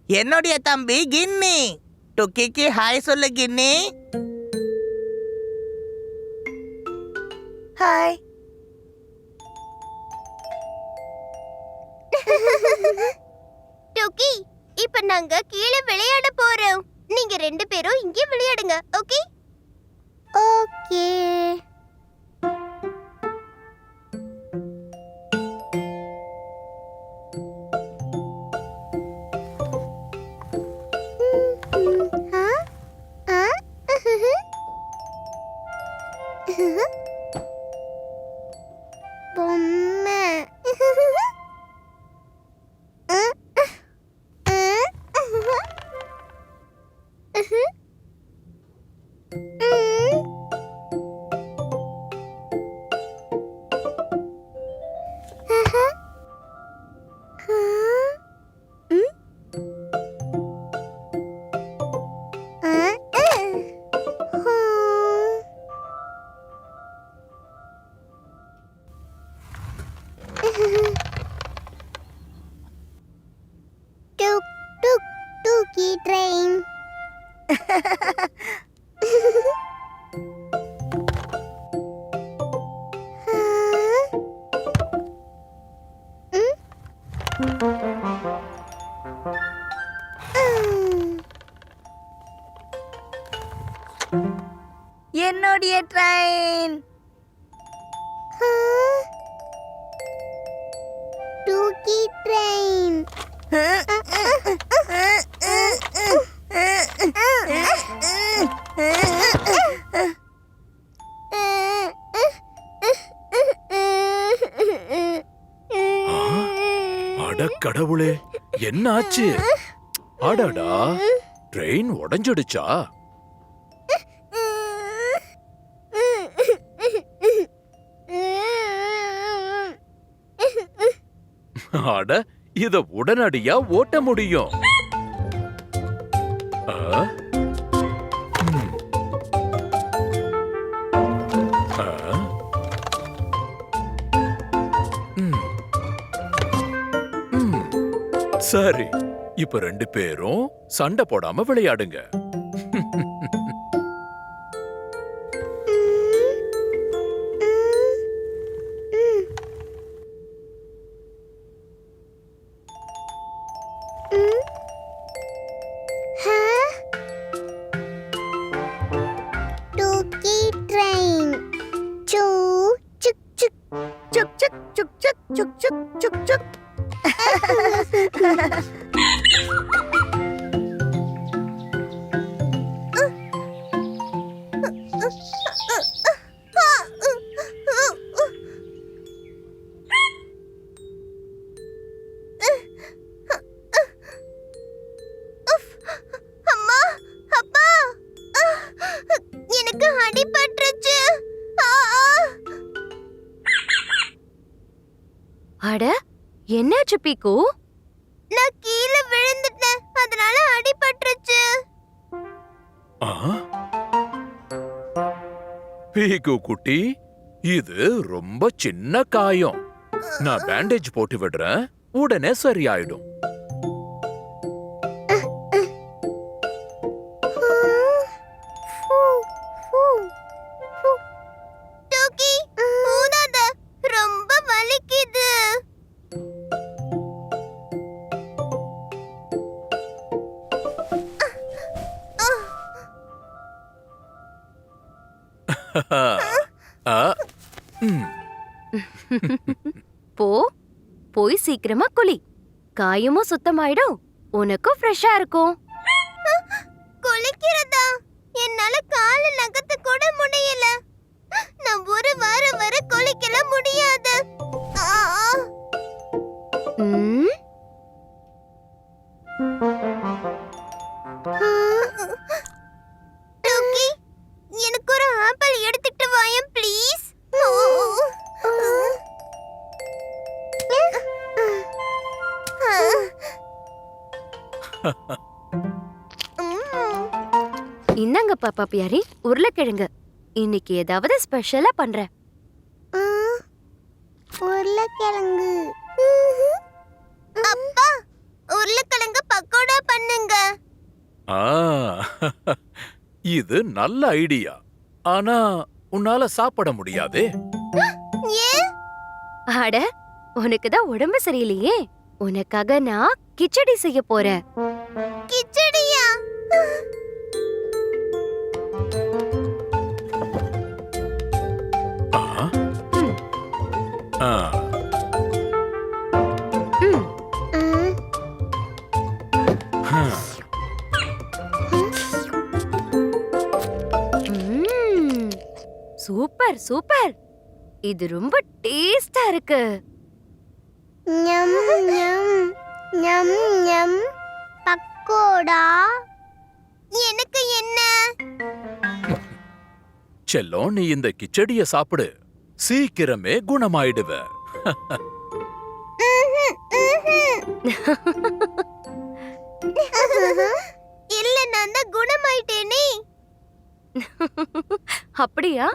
என்னுடைய தம்பி கின்னி. டுக்கிக்கு ஹாய் சொல்லு கின்னி. ஹாய். டுக்கி, இப்ப நாங்க கீழே விளையாட போறோம். நீங்க 2 பேரும் இங்கே விளையாடுங்க. ஓகே? ஓகே. பொம்மை. Tuki train. என்னுடைய ட்ரெயின். Tuki train. அட கடவுளே, என்ன ஆச்சு? அடடா, ட்ரெயின் உடைஞ்சிடுச்சா? அட, இத உடனடியா ஓட்ட முடியும். ஆ? ம். ஆ? ம். ம். சரி, இப்ப 2 பேரும் சண்டை போடாம விளையாடுங்க. Tuki train. Chuk chuk chuk சுக் சுக் சுக் சுக் சுக் சுக் சுக் சுக். அம்மா, அப்பா, எனக்கு அடிபட்டுருச்சு. அட, என்னாச்சு பீக்கு? நான் கீழே விழுந்துட்டேன், அதனால அடிபட்டுருச்சு. ஆ? பீகு குட்டி, இது ரொம்ப சின்ன காயம். நான் பேண்டேஜ் போட்டு விடுறேன், உடனே சரியாயிடும். டுக்கி, ஊதாத, ரொம்ப வலிக்குது. ஆ, ம். போய் சீக்கிரமா குளி. காயமும் சுத்தமாயிடும், உனக்கும் ஃப்ரெஷ்ஷா இருக்கும். குளிக்கிறதா? என்னால கால நகத்த கூட முடியல. நான் 1 வாரம் வரை குளிக்கல முடியாது. ம், டுக்கி, எனக்கு ஒரு ஆப்பிள் எடுத்துட்டு வாயேன் ப்ளீஸ். இந்தாங்க பாப்பா பியாரி, உருளைக்கிழங்கு. இன்னைக்கு ஏதாவது ஸ்பெஷலா பண்றேன். உருளைக்கிழங்கு. அப்பா, உருளைக்கிழங்கு பக்கோடா பண்ணுங்க. ஆ, இது நல்ல ஐடியா. ஆனா உன்னால சாப்பிட முடியாதே. ஏன்? அட, உனக்கு தான் உடம்பு சரியில்லையே. உனக்காக நான் கிச்சடி செய்ய போறேன். கிச்சடியா? ஆ, ஆ, ம், ம், ஹம். ம். Super super. இது ரொம்ப டேஸ்டா இருக்கு. ஞம், ஞம், ஞம், ஞம். பக்கோடா எனக்கு என்ன? செல்லம், நீ இந்த கிச்சடிய சாப்பிடு. சீக்கிரமே குணமாயிடுவ. இல்ல, நான் தான் குணமாயிட்டேனே. அப்படியா?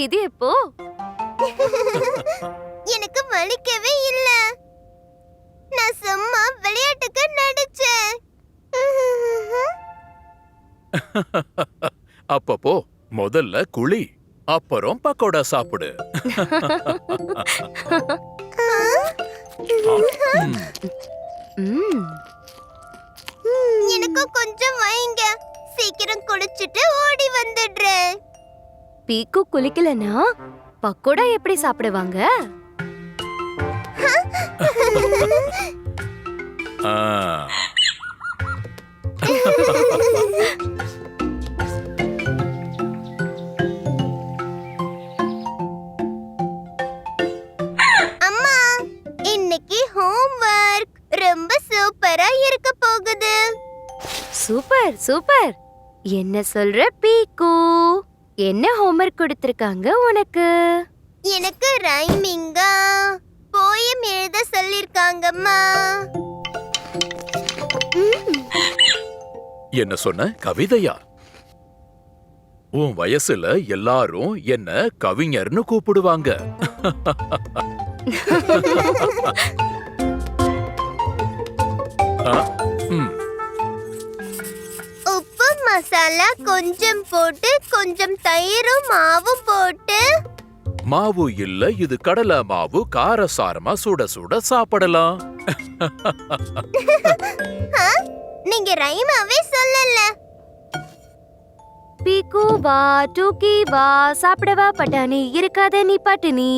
இது எப்போ? எனக்கு வலிக்கவே இல்ல. நான் சும்மா விளையாட்டுக்கு நடிச்சேன். அப்பப்போ முதல்ல குழி, அப்புறம் பக்கோடா சாப்பிடு. ம். ம். எனக்கும் கொஞ்சம் வைங்க. சீக்கிரம் குளிச்சிட்டு ஓடி வந்துடுறேன். பீக்கு குளிக்கலனா பக்கோடா எப்படி சாப்பிடுவாங்க? ஆ. அம்மா, இன்னைக்கு ஹோம்வொர்க் ரொம்ப சூப்பரா இருக்க போகுது. Super super. என்ன சொல்ற பீக்கு? என்ன ஹோம்வொர்க் கொடுத்திருக்காங்க உனக்கு? எனக்கு ரைமிங்கா போயம் எழுத சொல்லிருக்காங்கம்மா. என்ன சொன்ன? கவிதையா? உன் வயசுல எல்லாரும் என்ன கவிஞர்னு கூப்பிடுவாங்க. ஆ, ம். உப்பு மசாலா கொஞ்சம் போட்டு, கொஞ்சம் தயிரும் மாவும் போட்டு. மாவு இல்ல, இது கடலை மாவு. காரசாரமா சுட சுட சாப்பிடலாம். ஆ, நீங்க ரைமாவே சொல்லல. பீக்கு வா, டூக்கி வா, சாப்பிடவா பட்டாணி, இருக்காத நீ பட்டினி.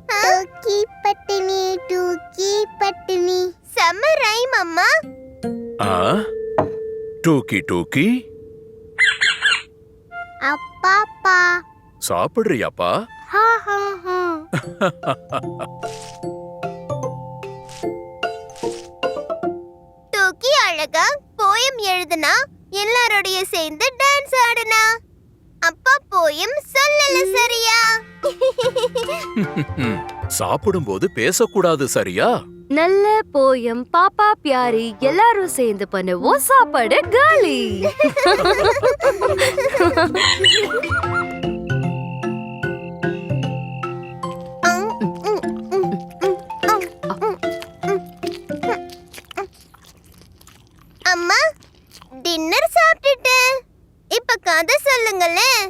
டூக்கி பட்டினி, டூக்கி பட்டினி. செம்ம ரைம் அம்மா. ஆ, டூக்கி டூக்கி அப்பாப்பா. சாப்பிடுறியாப்பா? ஹா ஹா ஹா. டூக்கி அழகா போயம் எழுதுனா, எல்லாரோடைய சேர்ந்து டான்ஸ் ஆடுனா. அப்பா போயம் சொல்லல சரியா? சாப்பிடும்போது பேசக்கூடாது, சரியா? நல்ல போயம் பாப்பா பியாரி எல்லாரும் சேர்ந்து பண்ணுவோம் சாப்பாடு காலி. அம்மா, டின்னர் சாப்பிட்டுட்டேன். இப்ப கதை சொல்லுங்களேன்.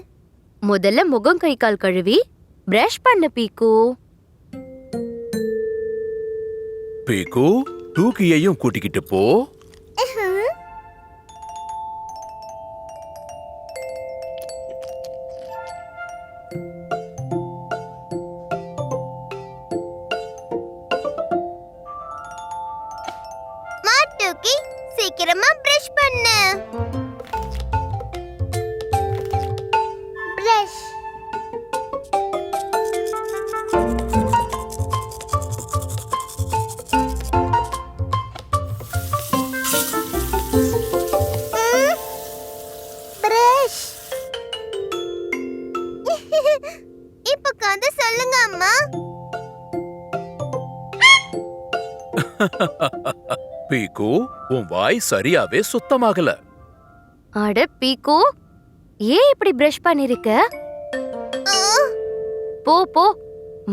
முதல்ல முகம் கை கால் கழுவி பிரஷ் பண்ண பீக்கு. பீக்கு, டூக்கியையும் கூட்டிக்கிட்டு போ. மா டூக்கி, சீக்கிரமா பிரஷ் பண்ணு. பிரஷ். பிரஷ். இப்ப கதை சொல்லுங்க அம்மா. பீக்கு, உன் வாய் சரியாவே சுத்தமாகல. அட பீக்கு, ஏன் இப்படி பிரஷ் பண்ணிருக்க? ஆ, போ போ,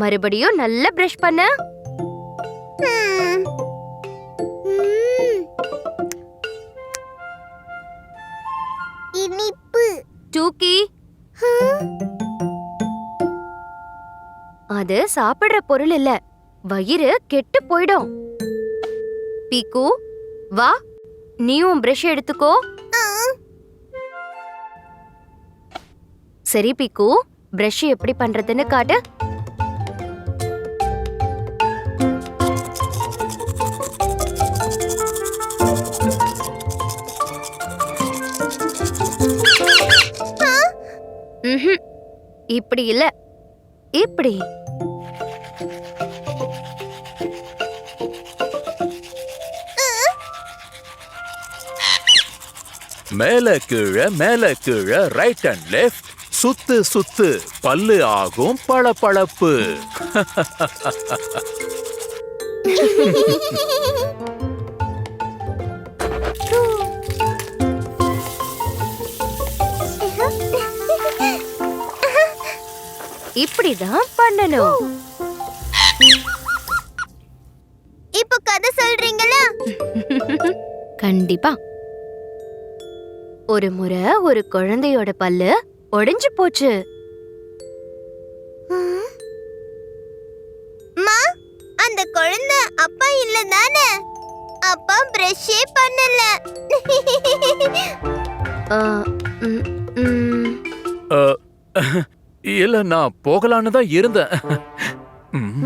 மறுபடியும் நல்லா பிரஷ் பண்ண. ம். ம். டூக்கி, அது சாப்பிடுற பொருள் இல்ல, வயிறு கெட்டு போயிடும். பீக்கு, வா, நீயும் பிரஷ் எடுத்துக்கோ. சரி பீக்கு, பிரஷ் எப்படி பண்றதுன்னு காட்டு. இப்படி இல்ல, இப்படி. மேல கீழ ரைட் அண்ட் லெஃப்ட், சுத்து சுத்து பல்லு ஆகும் பளபளப்பு. இப்படிதான் பண்ணணும். இப்போ கதை சொல்றீங்களா? கண்டிப்பா. ஒரு முறை ஒரு குழந்தையோட பல்லு உடைஞ்சு போச்சு. மா, அந்த குழந்தை அப்பா இல்ல தானே? அப்பா பிரஷே பண்ணல. ஆ, ம், ம். இல்ல, நான் போகலான்னு தான் இருந்தேன். ம்.